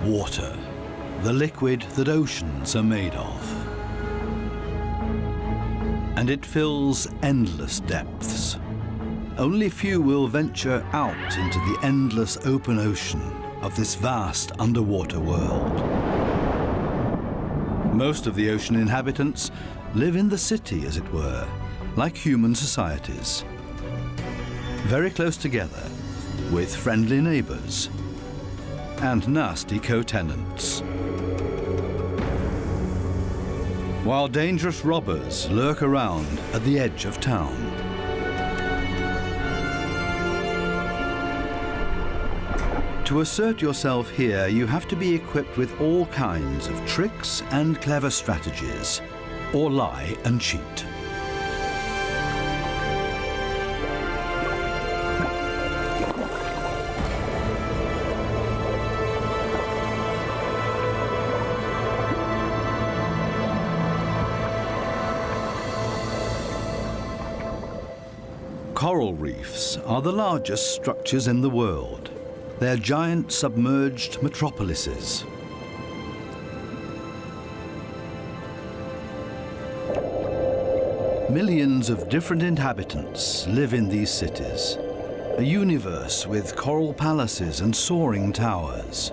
Water, the liquid that oceans are made of. And it fills endless depths. Only few will venture out into the endless open ocean of this vast underwater world. Most of the ocean inhabitants live in the city, as it were, like human societies. Very close together, with friendly neighbors and nasty co-tenants. While dangerous robbers lurk around at the edge of town. To assert yourself here, you have to be equipped with all kinds of tricks and clever strategies, or lie and cheat. Coral reefs are the largest structures in the world. They're giant submerged metropolises. Millions of different inhabitants live in these cities. A universe with coral palaces and soaring towers.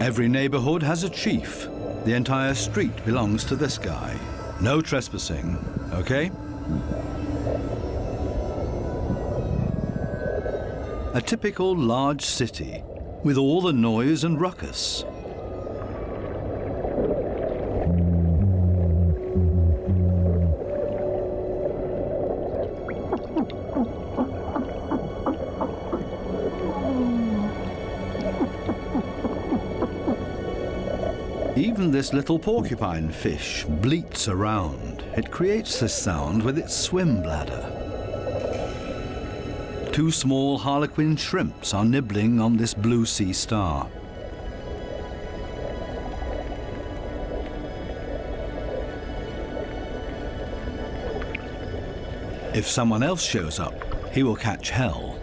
Every neighborhood has a chief. The entire street belongs to this guy. No trespassing, okay? A typical large city with all the noise and ruckus. Even this little porcupine fish bleats around. It creates this sound with its swim bladder. Two small harlequin shrimps are nibbling on this blue sea star. If someone else shows up, he will catch hell.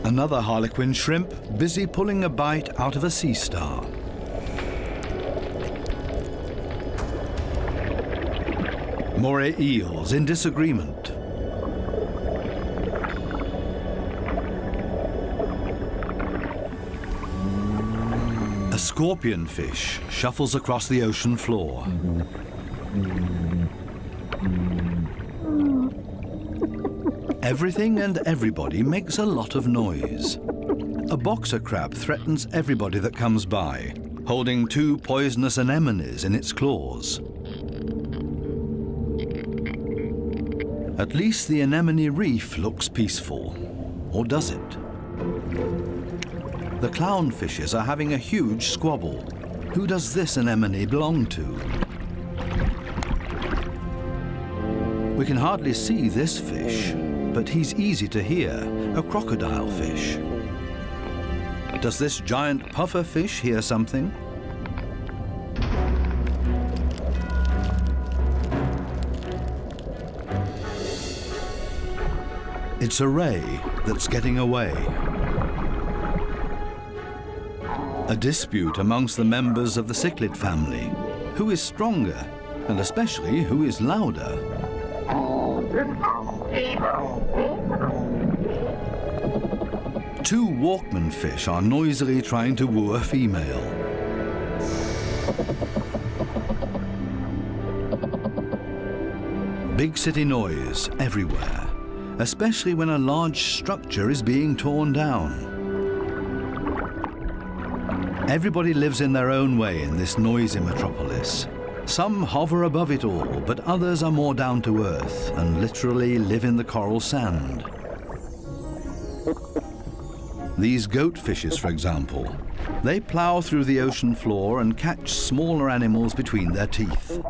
Another harlequin shrimp busy pulling a bite out of a sea star. Moray eels in disagreement. A scorpion fish shuffles across the ocean floor. Everything and everybody makes a lot of noise. A boxer crab threatens everybody that comes by, holding two poisonous anemones in its claws. At least the anemone reef looks peaceful. Or does it? The clownfishes are having a huge squabble. Who does this anemone belong to? We can hardly see this fish, but he's easy to hear, a crocodile fish. Does this giant puffer fish hear something? It's a ray that's getting away. A dispute amongst the members of the cichlid family. Who is stronger, and especially who is louder? Two Walkman fish are noisily trying to woo a female. Big city noise everywhere, especially when a large structure is being torn down. Everybody lives in their own way in this noisy metropolis. Some hover above it all, but others are more down to earth and literally live in the coral sand. These goatfishes, for example, they plow through the ocean floor and catch smaller animals between their teeth.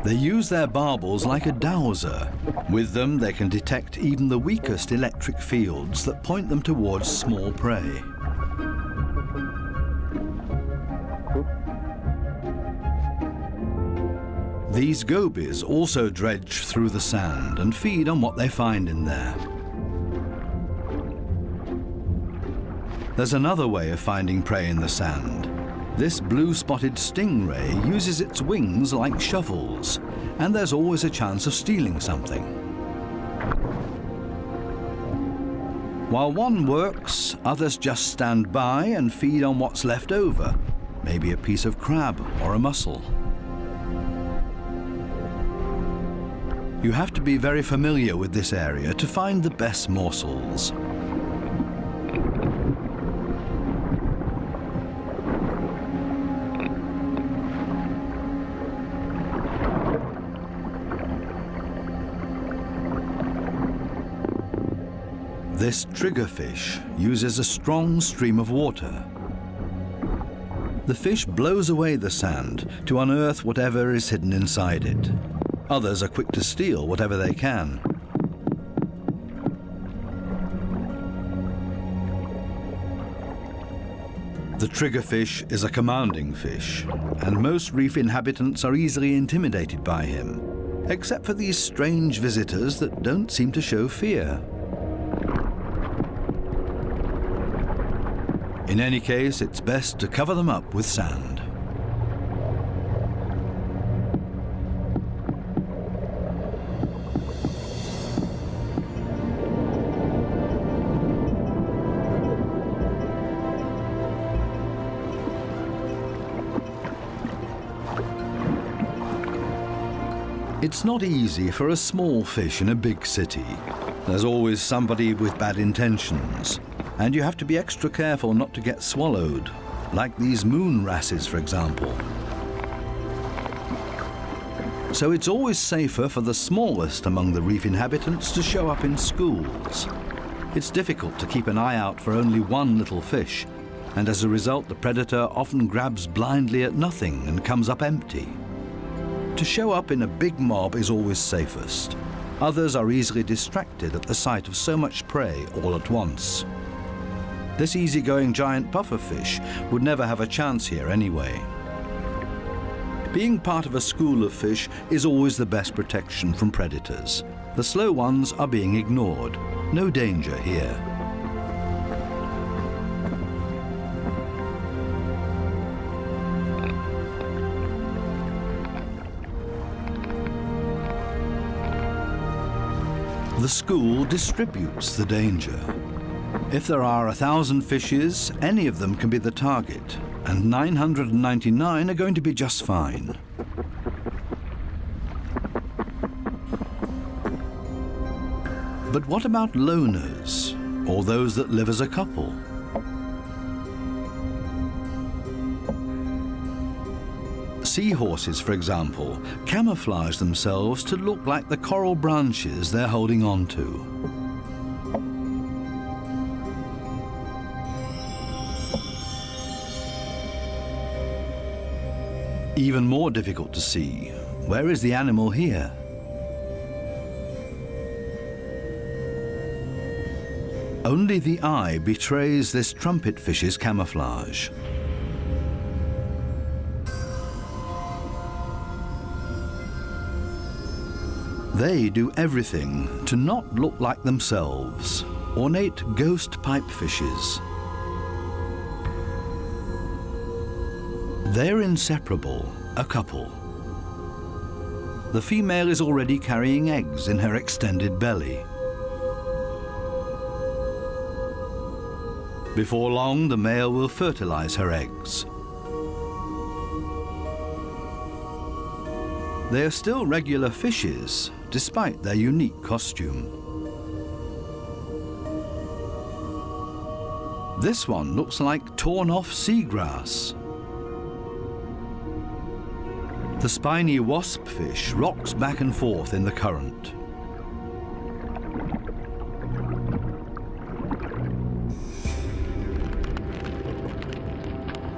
They use their barbels like a dowser. With them, they can detect even the weakest electric fields that point them towards small prey. These gobies also dredge through the sand and feed on what they find in there. There's another way of finding prey in the sand. This blue-spotted stingray uses its wings like shovels, and there's always a chance of stealing something. While one works, others just stand by and feed on what's left over, maybe a piece of crab or a mussel. You have to be very familiar with this area to find the best morsels. This triggerfish uses a strong stream of water. The fish blows away the sand to unearth whatever is hidden inside it. Others are quick to steal whatever they can. The triggerfish is a commanding fish, and most reef inhabitants are easily intimidated by him, except for these strange visitors that don't seem to show fear. In any case, it's best to cover them up with sand. It's not easy for a small fish in a big city. There's always somebody with bad intentions, and you have to be extra careful not to get swallowed, like these moon wrasses, for example. So it's always safer for the smallest among the reef inhabitants to show up in schools. It's difficult to keep an eye out for only one little fish, and as a result, the predator often grabs blindly at nothing and comes up empty. To show up in a big mob is always safest. Others are easily distracted at the sight of so much prey all at once. This easygoing giant pufferfish would never have a chance here anyway. Being part of a school of fish is always the best protection from predators. The slow ones are being ignored. No danger here. The school distributes the danger. If there are 1,000 fishes, any of them can be the target, and 999 are going to be just fine. But what about loners, or those that live as a couple? Seahorses, for example, camouflage themselves to look like the coral branches they're holding on to. Even more difficult to see, where is the animal here? Only the eye betrays this trumpetfish's camouflage. They do everything to not look like themselves, ornate ghost pipefishes. They're inseparable, a couple. The female is already carrying eggs in her extended belly. Before long, the male will fertilize her eggs. They are still regular fishes, despite their unique costume. This one looks like torn-off seagrass. The spiny waspfish rocks back and forth in the current.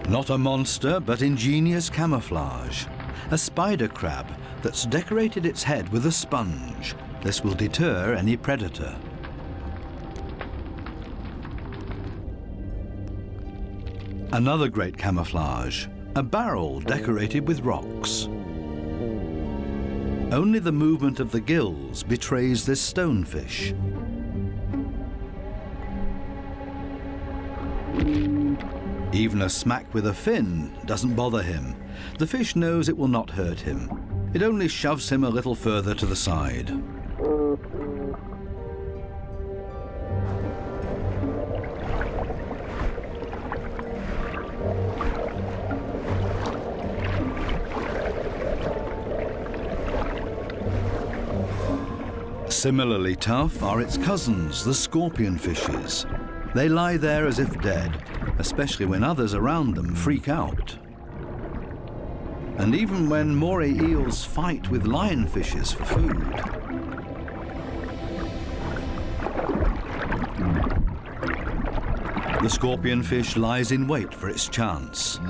Not a monster, but ingenious camouflage. a spider crab that's decorated its head with a sponge. This will deter any predator. Another great camouflage, a barrel decorated with rocks. Only the movement of the gills betrays this stonefish. Even a smack with a fin doesn't bother him. The fish knows it will not hurt him. It only shoves him a little further to the side. Similarly tough are its cousins, the scorpion fishes. They lie there as if dead, especially when others around them freak out. And even when moray eels fight with lionfishes for food. The scorpionfish lies in wait for its chance,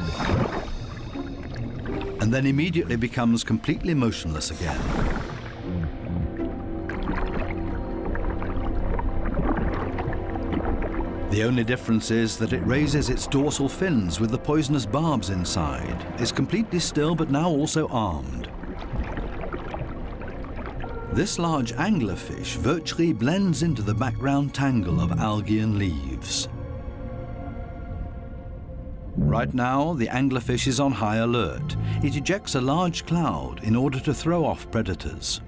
and then immediately becomes completely motionless again. The only difference is that it raises its dorsal fins with the poisonous barbs inside, is completely still but now also armed. This large anglerfish virtually blends into the background tangle of algae and leaves. Right now, the anglerfish is on high alert. It ejects a large cloud in order to throw off predators.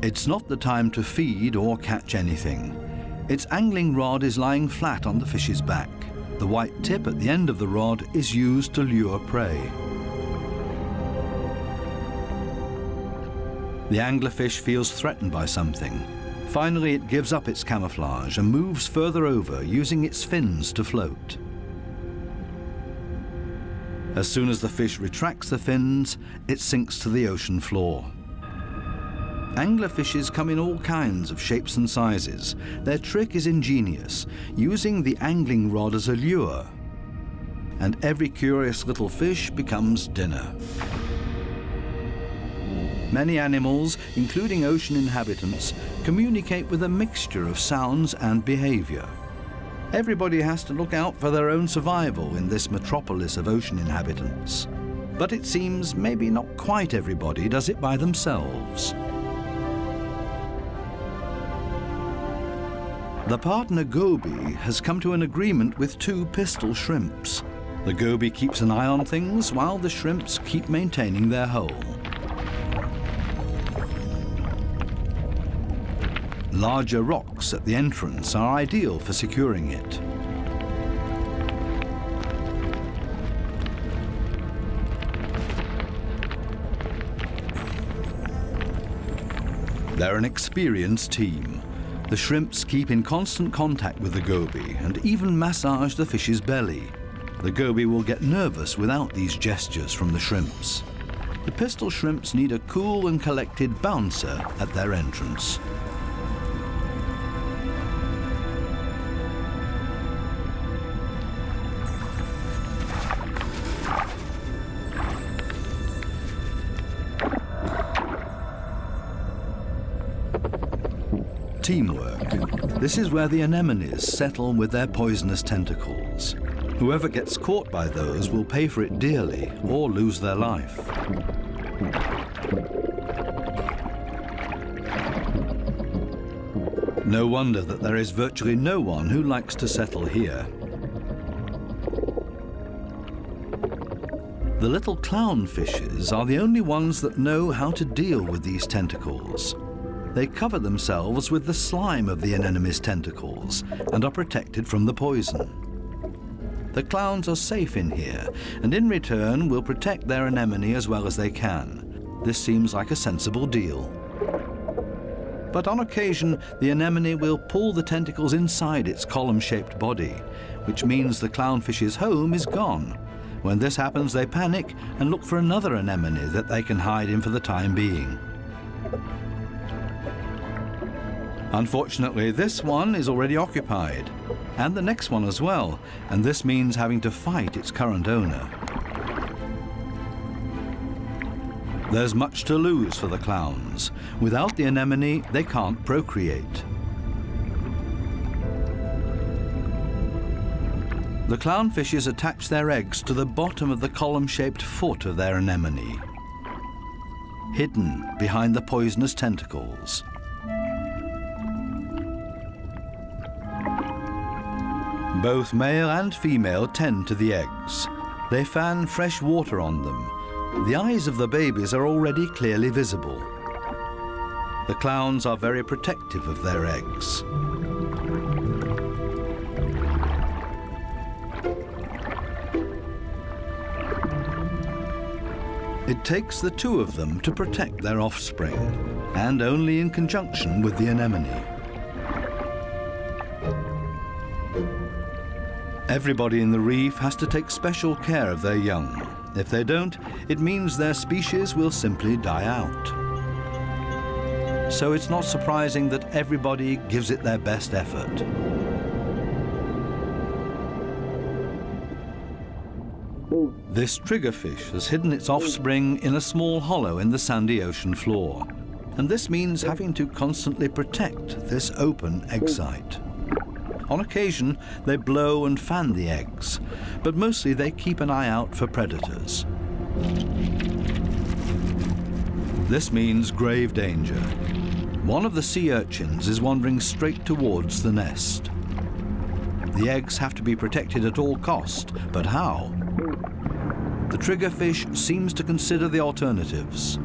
It's not the time to feed or catch anything. Its angling rod is lying flat on the fish's back. The white tip at the end of the rod is used to lure prey. The anglerfish feels threatened by something. Finally, it gives up its camouflage and moves further over, using its fins to float. As soon as the fish retracts the fins, it sinks to the ocean floor. Anglerfishes come in all kinds of shapes and sizes. Their trick is ingenious, using the angling rod as a lure. And every curious little fish becomes dinner. Many animals, including ocean inhabitants, communicate with a mixture of sounds and behavior. Everybody has to look out for their own survival in this metropolis of ocean inhabitants. But it seems maybe not quite everybody does it by themselves. The partner goby has come to an agreement with two pistol shrimps. The goby keeps an eye on things while the shrimps keep maintaining their hole. Larger rocks at the entrance are ideal for securing it. They're an experienced team. The shrimps keep in constant contact with the goby and even massage the fish's belly. The goby will get nervous without these gestures from the shrimps. The pistol shrimps need a cool and collected bouncer at their entrance. Teamwork. This is where the anemones settle with their poisonous tentacles. Whoever gets caught by those will pay for it dearly or lose their life. No wonder that there is virtually no one who likes to settle here. The little clownfishes are the only ones that know how to deal with these tentacles. They cover themselves with the slime of the anemone's tentacles and are protected from the poison. The clowns are safe in here, and in return will protect their anemone as well as they can. This seems like a sensible deal. But on occasion, the anemone will pull the tentacles inside its column-shaped body, which means the clownfish's home is gone. When this happens, they panic and look for another anemone that they can hide in for the time being. Unfortunately, this one is already occupied, and the next one as well, and this means having to fight its current owner. There's much to lose for the clowns. Without the anemone, they can't procreate. The clownfishes attach their eggs to the bottom of the column-shaped foot of their anemone, hidden behind the poisonous tentacles. Both male and female tend to the eggs. They fan fresh water on them. The eyes of the babies are already clearly visible. The clowns are very protective of their eggs. It takes the two of them to protect their offspring, and only in conjunction with the anemone. Everybody in the reef has to take special care of their young. If they don't, it means their species will simply die out. So it's not surprising that everybody gives it their best effort. This triggerfish has hidden its offspring in a small hollow in the sandy ocean floor. And this means having to constantly protect this open egg site. On occasion, they blow and fan the eggs, but mostly they keep an eye out for predators. This means grave danger. One of the sea urchins is wandering straight towards the nest. The eggs have to be protected at all cost, but how? The triggerfish seems to consider the alternatives.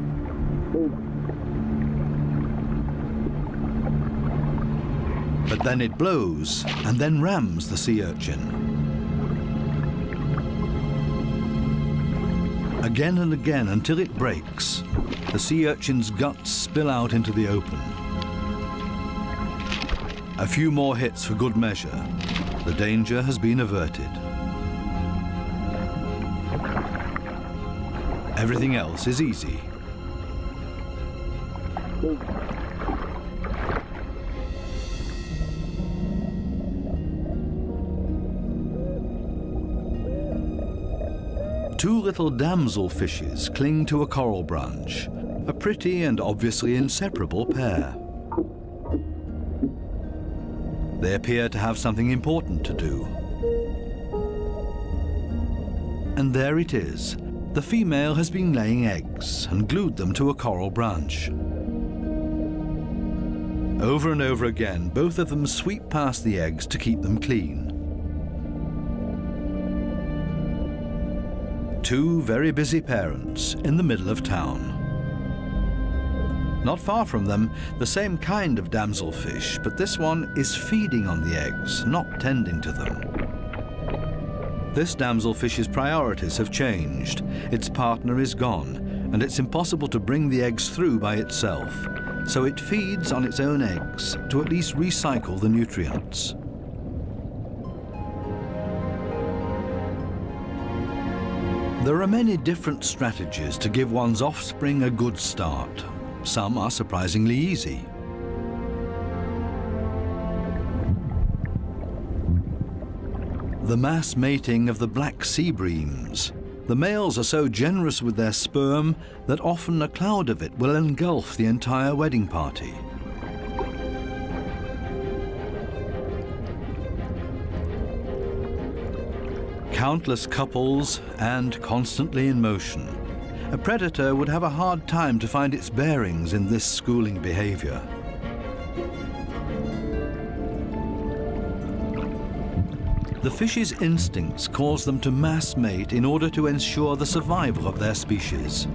But then it blows and then rams the sea urchin. Again and again until it breaks, the sea urchin's guts spill out into the open. A few more hits for good measure. The danger has been averted. Everything else is easy. Two little damselfishes cling to a coral branch, a pretty and obviously inseparable pair. They appear to have something important to do. And there it is. The female has been laying eggs and glued them to a coral branch. Over and over again, both of them sweep past the eggs to keep them clean. Two very busy parents in the middle of town. Not far from them, the same kind of damselfish, but this one is feeding on the eggs, not tending to them. This damselfish's priorities have changed. Its partner is gone, and it's impossible to bring the eggs through by itself, so it feeds on its own eggs to at least recycle the nutrients. There are many different strategies to give one's offspring a good start. Some are surprisingly easy. The mass mating of the black sea breams. The males are so generous with their sperm that often a cloud of it will engulf the entire wedding party. Countless couples and constantly in motion. A predator would have a hard time to find its bearings in this schooling behavior. The fish's instincts cause them to mass mate in order to ensure the survival of their species.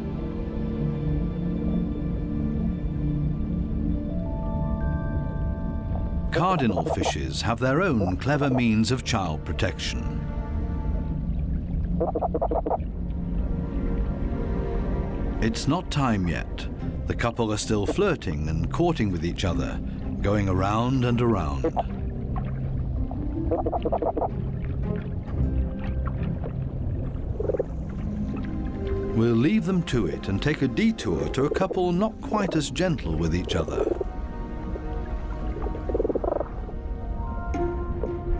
Cardinal fishes have their own clever means of child protection. It's not time yet. The couple are still flirting and courting with each other, going around and around. We'll leave them to it and take a detour to a couple not quite as gentle with each other.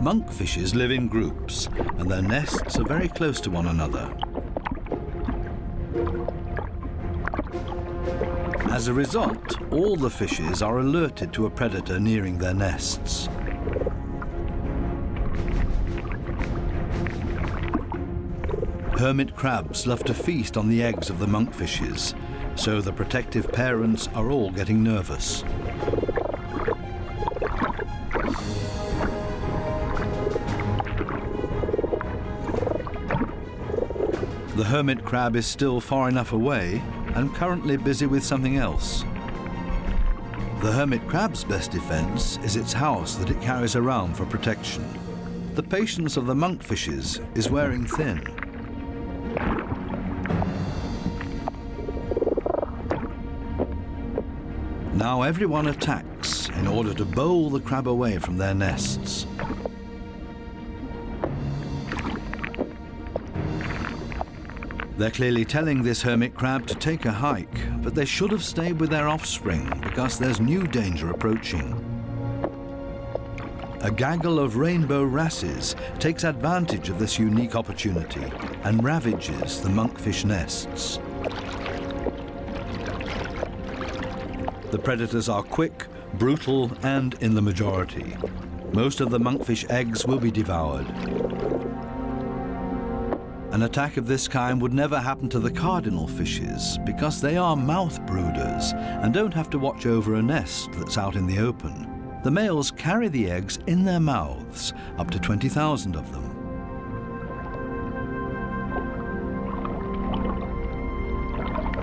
Monkfishes live in groups, and their nests are very close to one another. As a result, all the fishes are alerted to a predator nearing their nests. Hermit crabs love to feast on the eggs of the monkfishes, so the protective parents are all getting nervous. The hermit crab is still far enough away and currently busy with something else. The hermit crab's best defense is its house that it carries around for protection. The patience of the monkfishes is wearing thin. Now everyone attacks in order to bowl the crab away from their nests. They're clearly telling this hermit crab to take a hike, but they should have stayed with their offspring because there's new danger approaching. A gaggle of rainbow wrasses takes advantage of this unique opportunity and ravages the monkfish nests. The predators are quick, brutal, and in the majority. Most of the monkfish eggs will be devoured. An attack of this kind would never happen to the cardinal fishes because they are mouth brooders and don't have to watch over a nest that's out in the open. The males carry the eggs in their mouths, up to 20,000 of them.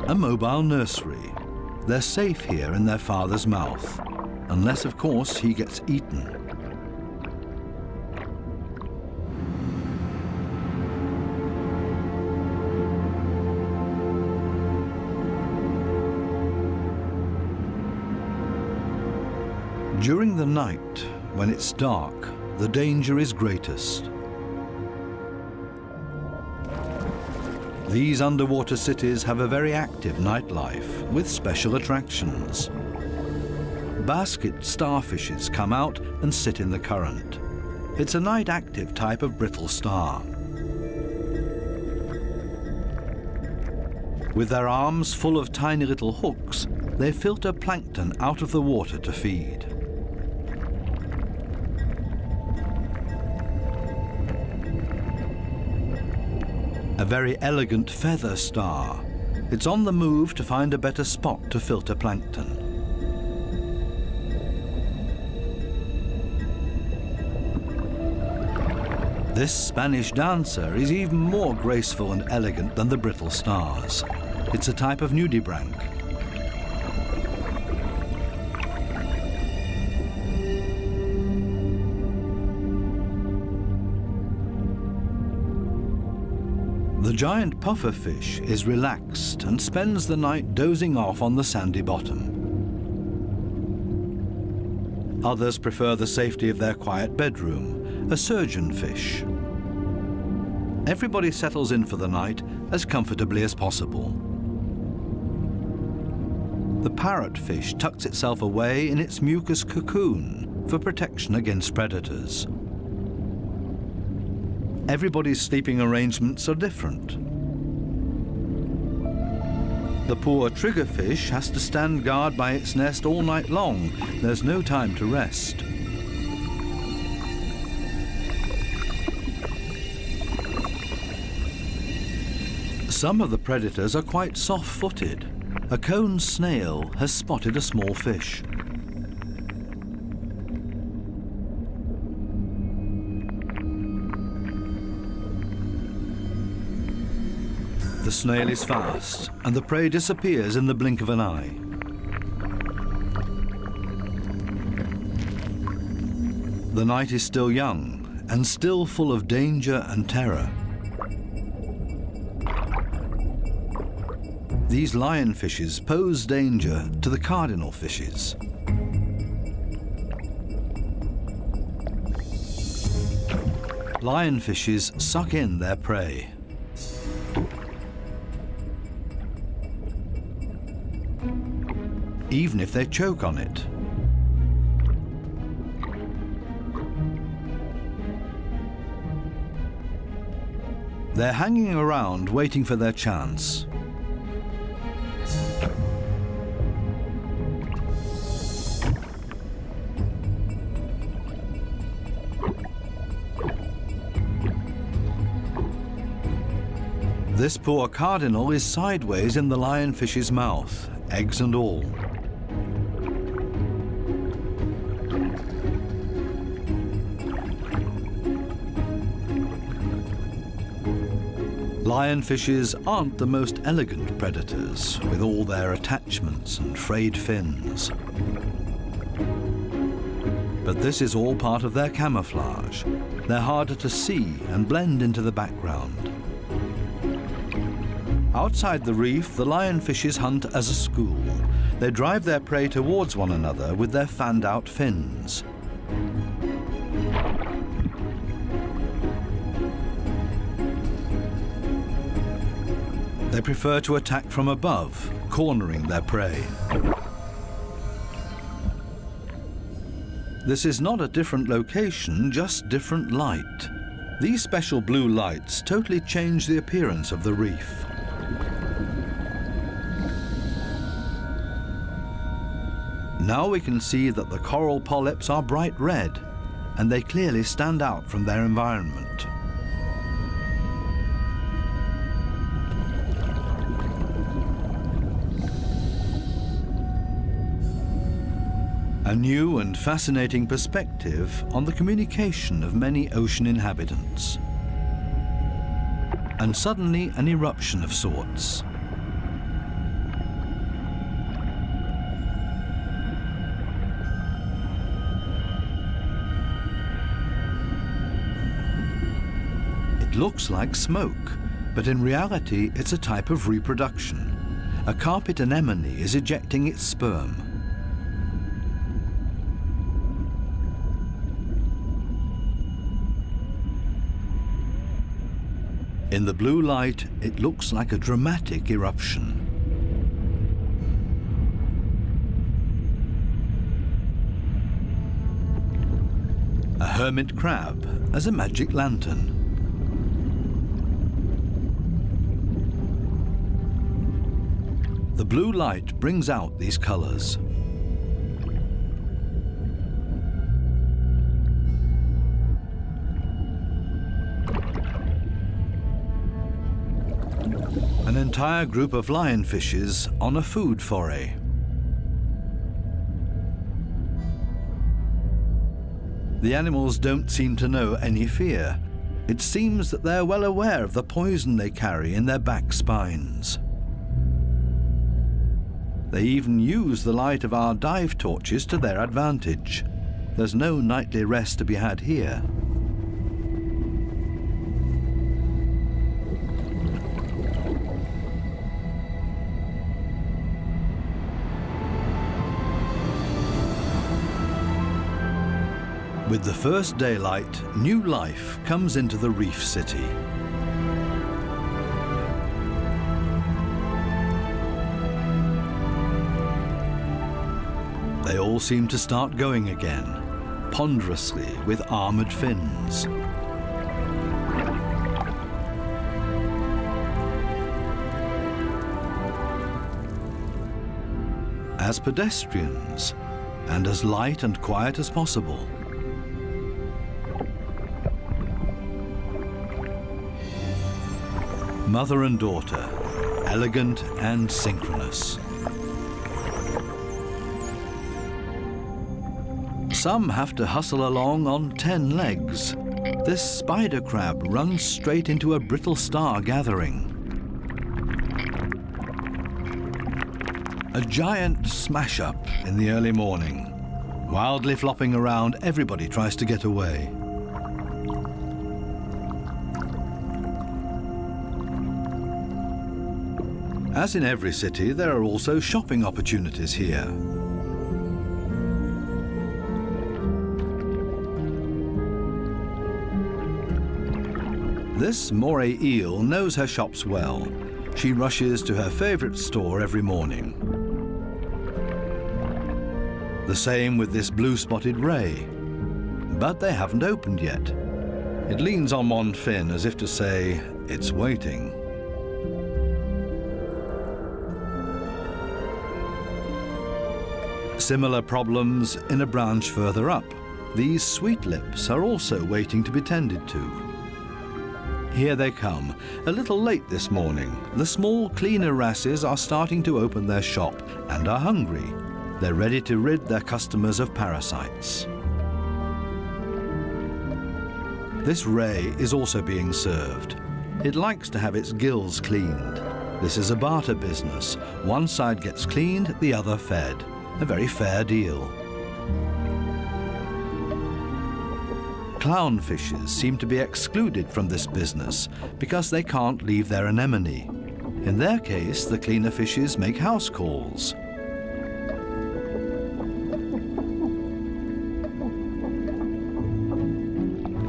A mobile nursery. They're safe here in their father's mouth, unless, of course, he gets eaten. During the night, when it's dark, the danger is greatest. These underwater cities have a very active nightlife with special attractions. Basket starfishes come out and sit in the current. It's a night-active type of brittle star. With their arms full of tiny little hooks, they filter plankton out of the water to feed. A very elegant feather star. It's on the move to find a better spot to filter plankton. This Spanish dancer is even more graceful and elegant than the brittle stars. It's a type of nudibranch. The giant pufferfish is relaxed and spends the night dozing off on the sandy bottom. Others prefer the safety of their quiet bedroom, a surgeonfish. Everybody settles in for the night as comfortably as possible. The parrotfish tucks itself away in its mucus cocoon for protection against predators. Everybody's sleeping arrangements are different. The poor triggerfish has to stand guard by its nest all night long. There's no time to rest. Some of the predators are quite soft-footed. A cone snail has spotted a small fish. The snail is fast, and the prey disappears in the blink of an eye. The night is still young, and still full of danger and terror. These lionfishes pose danger to the cardinal fishes. Lionfishes suck in their prey. Even if they choke on it. They're hanging around waiting for their chance. This poor cardinal is sideways in the lionfish's mouth, eggs and all. Lionfishes aren't the most elegant predators, with all their attachments and frayed fins. But this is all part of their camouflage. They're harder to see and blend into the background. Outside the reef, the lionfishes hunt as a school. They drive their prey towards one another with their fanned-out fins. They prefer to attack from above, cornering their prey. This is not a different location, just different light. These special blue lights totally change the appearance of the reef. Now we can see that the coral polyps are bright red, and they clearly stand out from their environment. A new and fascinating perspective on the communication of many ocean inhabitants. And suddenly an eruption of sorts. It looks like smoke, but in reality it's a type of reproduction. A carpet anemone is ejecting its sperm. In the blue light, it looks like a dramatic eruption. A hermit crab as a magic lantern. The blue light brings out these colors. An entire group of lionfishes on a food foray. The animals don't seem to know any fear. It seems that they're well aware of the poison they carry in their back spines. They even use the light of our dive torches to their advantage. There's no nightly rest to be had here. With the first daylight, new life comes into the reef city. They all seem to start going again, ponderously with armored fins. As pedestrians, and as light and quiet as possible. Mother and daughter, elegant and synchronous. Some have to hustle along on 10 legs. This spider crab runs straight into a brittle star gathering. A giant smash-up in the early morning. Wildly flopping around, everybody tries to get away. As in every city, there are also shopping opportunities here. This moray eel knows her shops well. She rushes to her favorite store every morning. The same with this blue-spotted ray. But they haven't opened yet. It leans on one fin as if to say, it's waiting. Similar problems in a branch further up. These sweet lips are also waiting to be tended to. Here they come, a little late this morning. The small cleaner wrasses are starting to open their shop and are hungry. They're ready to rid their customers of parasites. This ray is also being served. It likes to have its gills cleaned. This is a barter business. One side gets cleaned, the other fed. A very fair deal. Clownfishes seem to be excluded from this business because they can't leave their anemone. In their case, the cleaner fishes make house calls.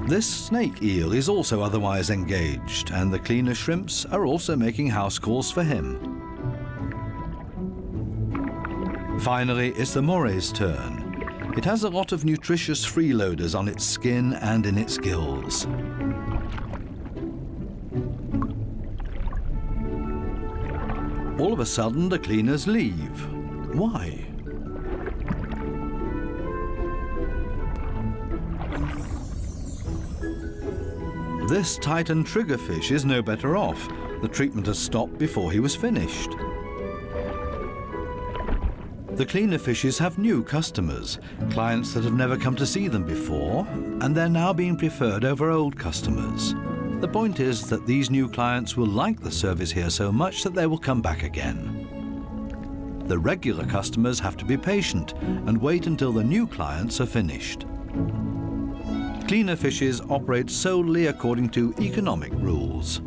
This snake eel is also otherwise engaged, and the cleaner shrimps are also making house calls for him. Finally, it's the moray's turn. It has a lot of nutritious freeloaders on its skin and in its gills. All of a sudden, the cleaners leave. Why? This Titan triggerfish is no better off. The treatment has stopped before he was finished. The cleaner fishes have new customers, clients that have never come to see them before, and they're now being preferred over old customers. The point is that these new clients will like the service here so much that they will come back again. The regular customers have to be patient and wait until the new clients are finished. Cleaner fishes operate solely according to economic rules.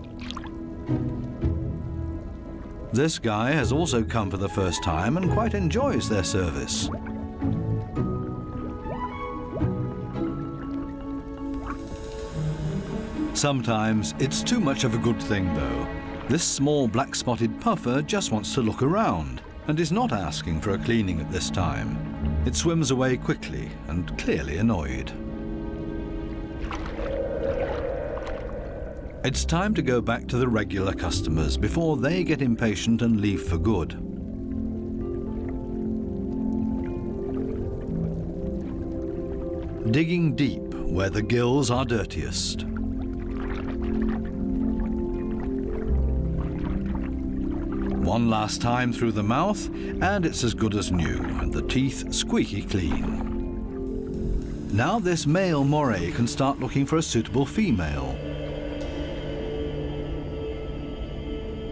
This guy has also come for the first time and quite enjoys their service. Sometimes it's too much of a good thing, though. This small black-spotted puffer just wants to look around and is not asking for a cleaning at this time. It swims away quickly and clearly annoyed. It's time to go back to the regular customers before they get impatient and leave for good. Digging deep where the gills are dirtiest. One last time through the mouth, and it's as good as new, and the teeth squeaky clean. Now this male moray can start looking for a suitable female.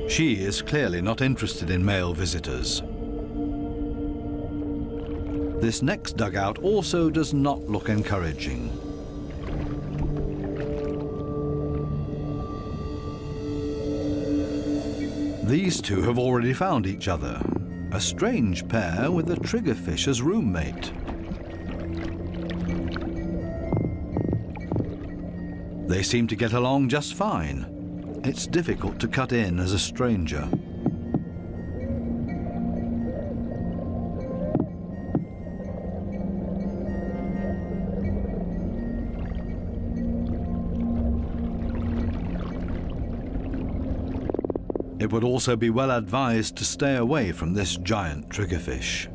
She is clearly not interested in male visitors. This next dugout also does not look encouraging. These two have already found each other. A strange pair with a triggerfish as roommate. They seem to get along just fine. It's difficult to cut in as a stranger. It would also be well advised to stay away from this giant triggerfish.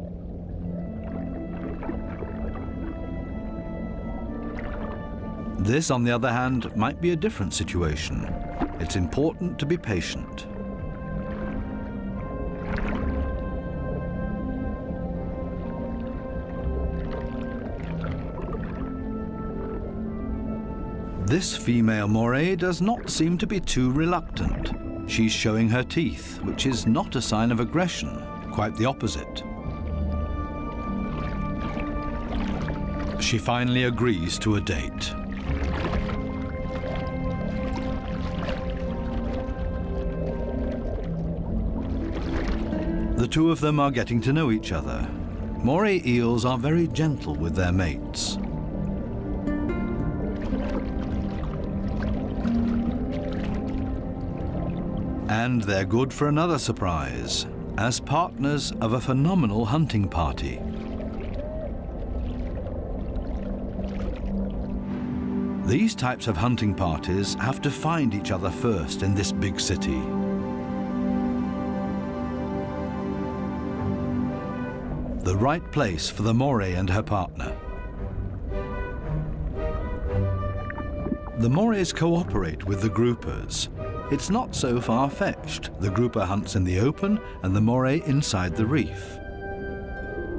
This, on the other hand, might be a different situation. It's important to be patient. This female moray does not seem to be too reluctant. She's showing her teeth, which is not a sign of aggression, quite the opposite. She finally agrees to a date. The two of them are getting to know each other. Moray eels are very gentle with their mates. And they're good for another surprise, as partners of a phenomenal hunting party. These types of hunting parties have to find each other first in this big city. The right place for the moray and her partner. The morays cooperate with the groupers. It's not so far-fetched. The grouper hunts in the open and the moray inside the reef.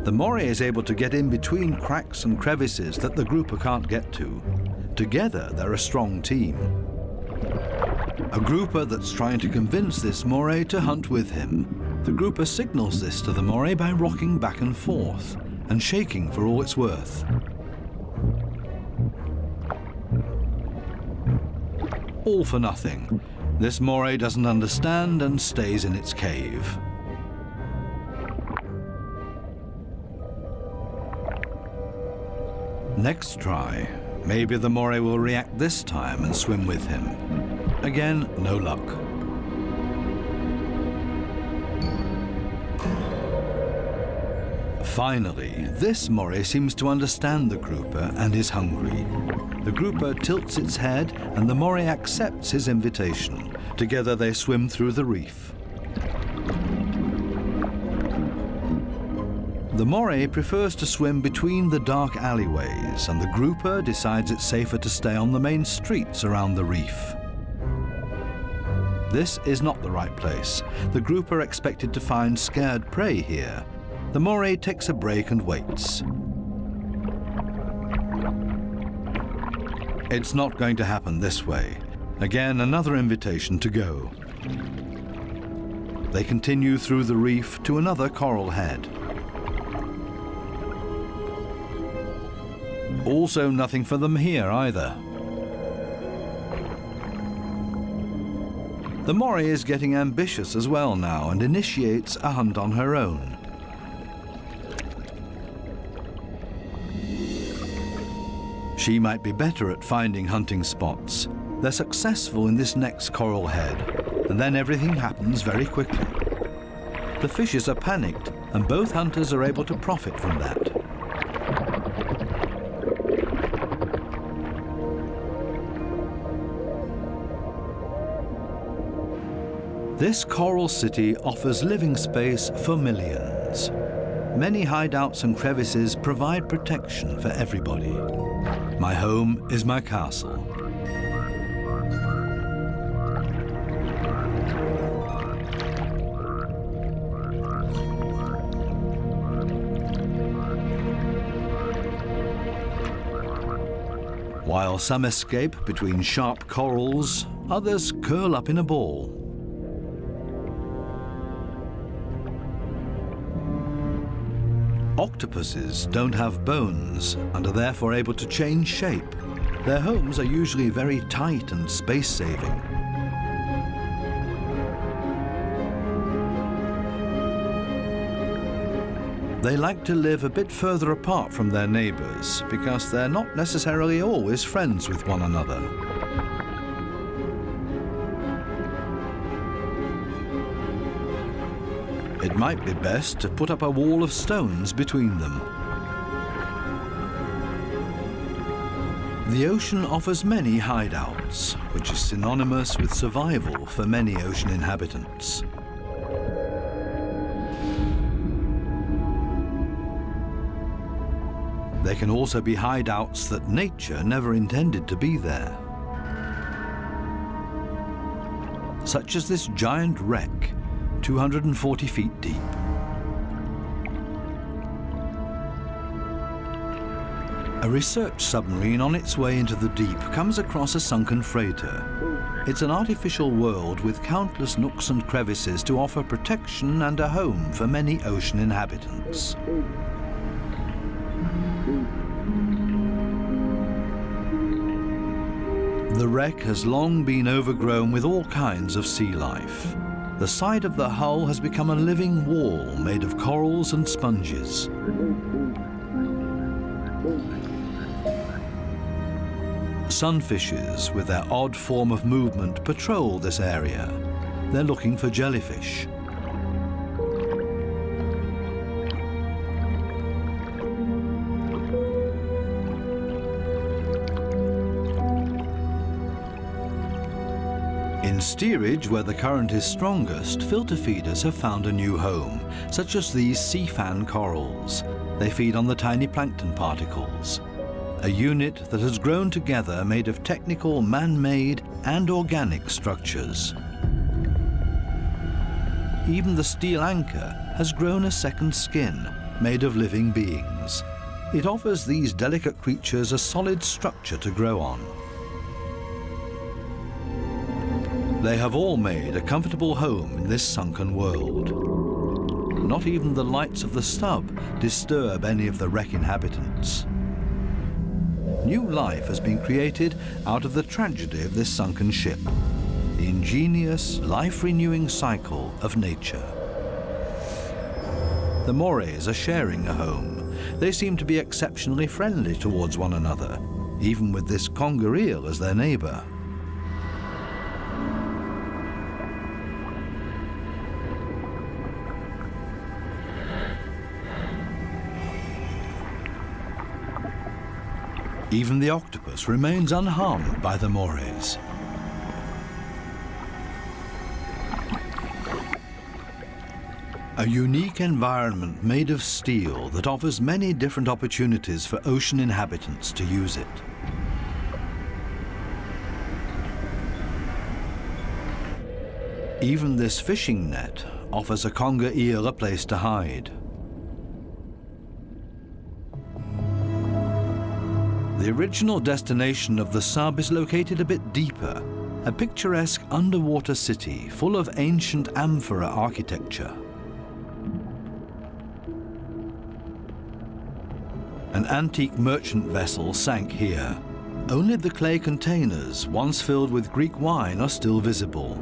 The moray is able to get in between cracks and crevices that the grouper can't get to. Together, they're a strong team. A grouper that's trying to convince this moray to hunt with him. The grouper signals this to the moray by rocking back and forth and shaking for all it's worth. All for nothing. This moray doesn't understand and stays in its cave. Next try. Maybe the moray will react this time and swim with him. Again, no luck. Finally, this moray seems to understand the grouper and is hungry. The grouper tilts its head and the moray accepts his invitation. Together they swim through the reef. The moray prefers to swim between the dark alleyways, and the grouper decides it's safer to stay on the main streets around the reef. This is not the right place. The grouper expected to find scared prey here. The moray takes a break and waits. It's not going to happen this way. Again, another invitation to go. They continue through the reef to another coral head. Also nothing for them here either. The moray is getting ambitious as well now and initiates a hunt on her own. She might be better at finding hunting spots. They're successful in this next coral head, and then everything happens very quickly. The fishes are panicked, and both hunters are able to profit from that. This coral city offers living space for millions. Many hideouts and crevices provide protection for everybody. My home is my castle. While some escape between sharp corals, others curl up in a ball. Octopuses don't have bones and are therefore able to change shape. Their homes are usually very tight and space-saving. They like to live a bit further apart from their neighbors because they're not necessarily always friends with one another. It might be best to put up a wall of stones between them. The ocean offers many hideouts, which is synonymous with survival for many ocean inhabitants. There can also be hideouts that nature never intended to be there, such as this giant wreck, 240 feet deep. A research submarine on its way into the deep comes across a sunken freighter. It's an artificial world with countless nooks and crevices to offer protection and a home for many ocean inhabitants. The wreck has long been overgrown with all kinds of sea life. The side of the hull has become a living wall made of corals and sponges. Sunfishes, with their odd form of movement, patrol this area. They're looking for jellyfish. steerage where the current is strongest, filter feeders have found a new home, such as these sea fan corals. They feed on the tiny plankton particles. A unit that has grown together made of technical, man-made and organic structures. Even the steel anchor has grown a second skin, made of living beings. It offers these delicate creatures a solid structure to grow on. They have all made a comfortable home in this sunken world. Not even the lights of the stub disturb any of the wreck inhabitants. New life has been created out of the tragedy of this sunken ship, the ingenious, life-renewing cycle of nature. The morays are sharing a home. They seem to be exceptionally friendly towards one another, even with this conger eel as their neighbour. Even the octopus remains unharmed by the morays. A unique environment made of steel that offers many different opportunities for ocean inhabitants to use it. Even this fishing net offers a conger eel a place to hide. The original destination of the sub is located a bit deeper, a picturesque underwater city full of ancient amphora architecture. An antique merchant vessel sank here. Only the clay containers, once filled with Greek wine, are still visible.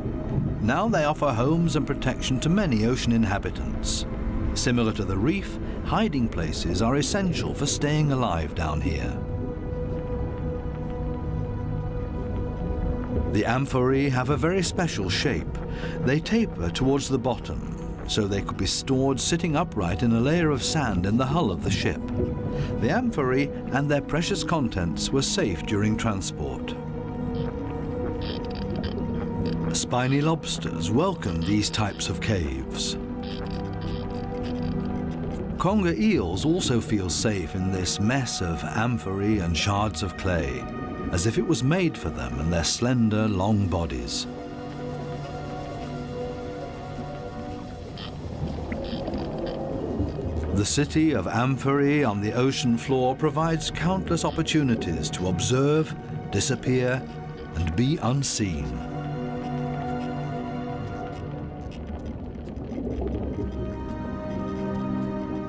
Now they offer homes and protection to many ocean inhabitants. Similar to the reef, hiding places are essential for staying alive down here. The amphorae have a very special shape. They taper towards the bottom, so they could be stored sitting upright in a layer of sand in the hull of the ship. The amphorae and their precious contents were safe during transport. Spiny lobsters welcome these types of caves. Conger eels also feel safe in this mess of amphorae and shards of clay, as if it was made for them and their slender, long bodies. The city of amphorae on the ocean floor provides countless opportunities to observe, disappear, and be unseen.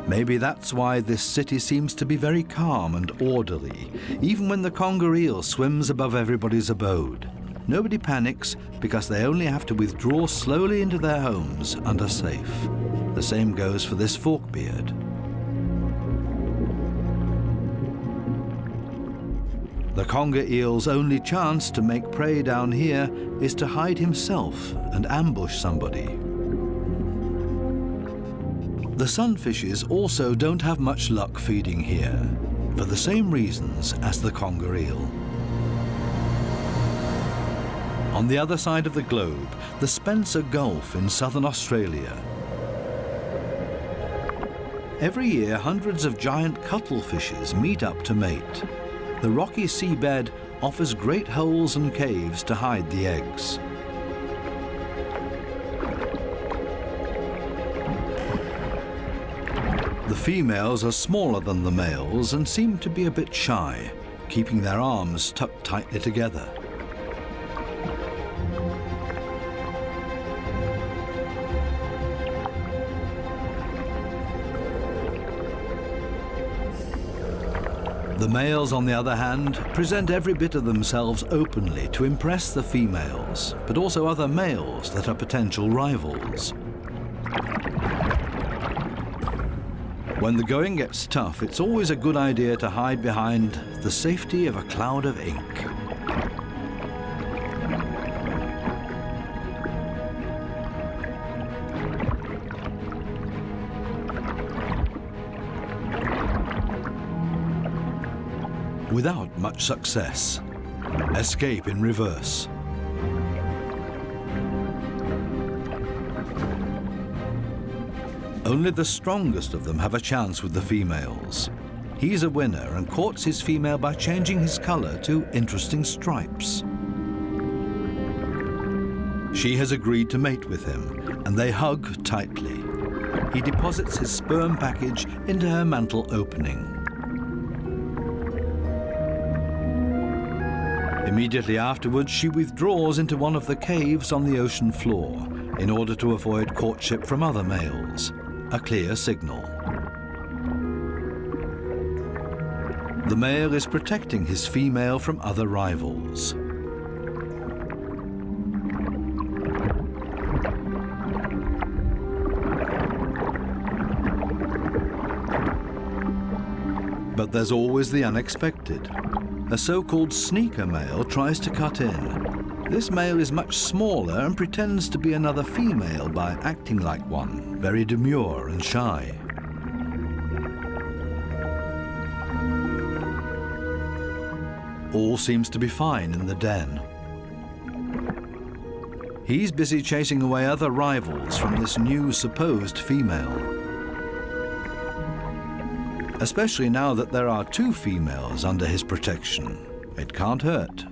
Maybe that's why this city seems to be very calm and orderly, even when the conger eel swims above everybody's abode. Nobody panics because they only have to withdraw slowly into their homes and are safe. The same goes for this forkbeard. The conger eel's only chance to make prey down here is to hide himself and ambush somebody. The sunfishes also don't have much luck feeding here, for the same reasons as the conger eel. On the other side of the globe, the Spencer Gulf in southern Australia. Every year, hundreds of giant cuttlefishes meet up to mate. The rocky seabed offers great holes and caves to hide the eggs. The females are smaller than the males and seem to be a bit shy, keeping their arms tucked tightly together. The males, on the other hand, present every bit of themselves openly to impress the females, but also other males that are potential rivals. When the going gets tough, it's always a good idea to hide behind the safety of a cloud of ink. Without much success. Escape in reverse. Only the strongest of them have a chance with the females. He's a winner and courts his female by changing his color to interesting stripes. She has agreed to mate with him, and they hug tightly. He deposits his sperm package into her mantle opening. Immediately afterwards, she withdraws into one of the caves on the ocean floor in order to avoid courtship from other males, a clear signal. The male is protecting his female from other rivals. But there's always the unexpected. A so-called sneaker male tries to cut in. This male is much smaller and pretends to be another female by acting like one, very demure and shy. All seems to be fine in the den. He's busy chasing away other rivals from this new supposed female. Especially now that there are two females under his protection. It can't hurt.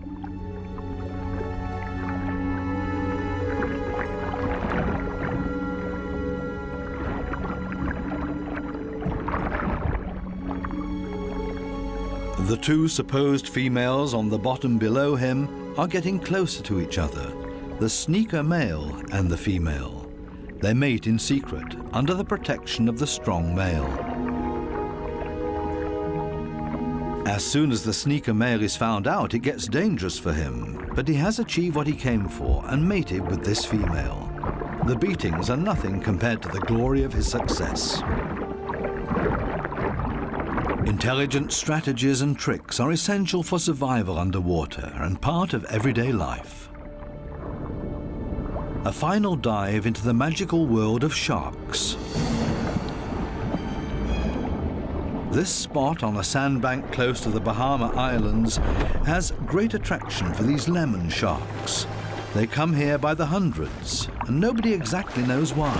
The two supposed females on the bottom below him are getting closer to each other, the sneaker male and the female. They mate in secret, under the protection of the strong male. As soon as the sneaker male is found out, it gets dangerous for him, but he has achieved what he came for and mated with this female. The beatings are nothing compared to the glory of his success. Intelligent strategies and tricks are essential for survival underwater and part of everyday life. A final dive into the magical world of sharks. This spot on a sandbank close to the Bahama Islands has great attraction for these lemon sharks. They come here by the hundreds, and nobody exactly knows why.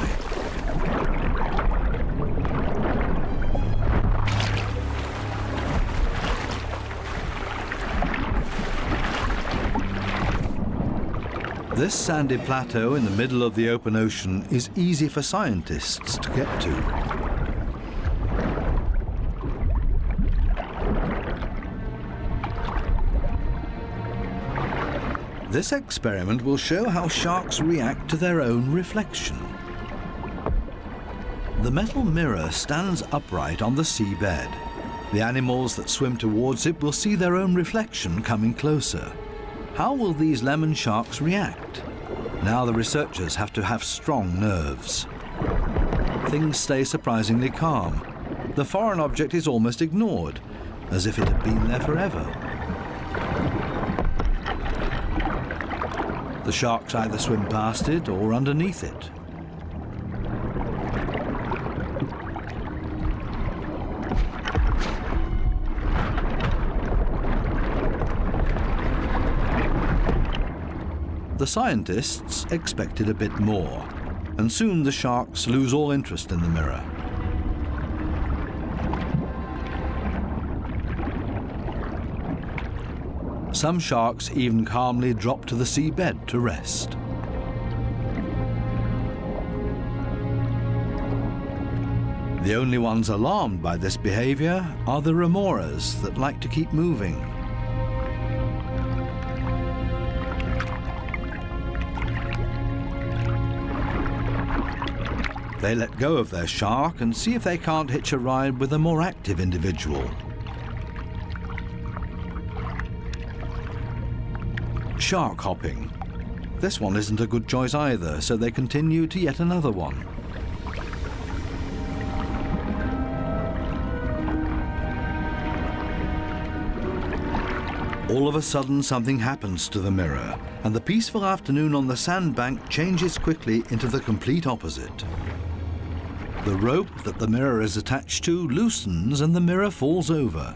This sandy plateau in the middle of the open ocean is easy for scientists to get to. This experiment will show how sharks react to their own reflection. The metal mirror stands upright on the seabed. The animals that swim towards it will see their own reflection coming closer. How will these lemon sharks react? Now the researchers have to have strong nerves. Things stay surprisingly calm. The foreign object is almost ignored, as if it had been there forever. The sharks either swim past it or underneath it. The scientists expected a bit more, and soon the sharks lose all interest in the mirror. Some sharks even calmly drop to the seabed to rest. The only ones alarmed by this behavior are the remoras that like to keep moving. They let go of their shark and see if they can't hitch a ride with a more active individual. Shark hopping. This one isn't a good choice either, so they continue to yet another one. All of a sudden, something happens to the mirror, and the peaceful afternoon on the sandbank changes quickly into the complete opposite. The rope that the mirror is attached to loosens and the mirror falls over.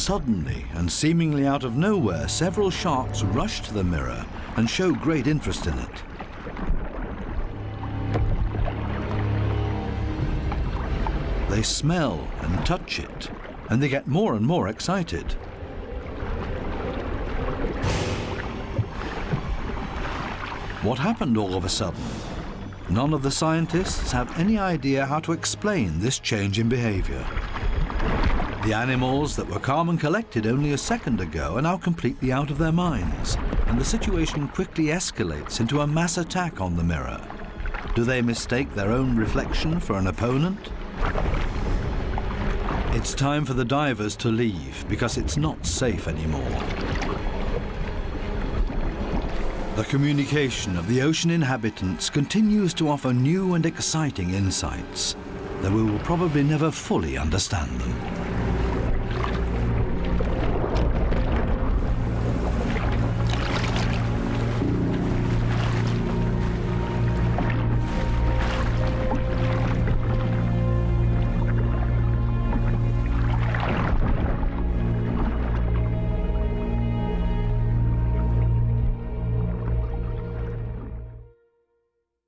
Suddenly, and seemingly out of nowhere, several sharks rush to the mirror and show great interest in it. They smell and touch it, and they get more and more excited. What happened all of a sudden? None of the scientists have any idea how to explain this change in behavior. The animals that were calm and collected only a second ago are now completely out of their minds, and the situation quickly escalates into a mass attack on the mirror. Do they mistake their own reflection for an opponent? It's time for the divers to leave because it's not safe anymore. The communication of the ocean inhabitants continues to offer new and exciting insights, though we will probably never fully understand them.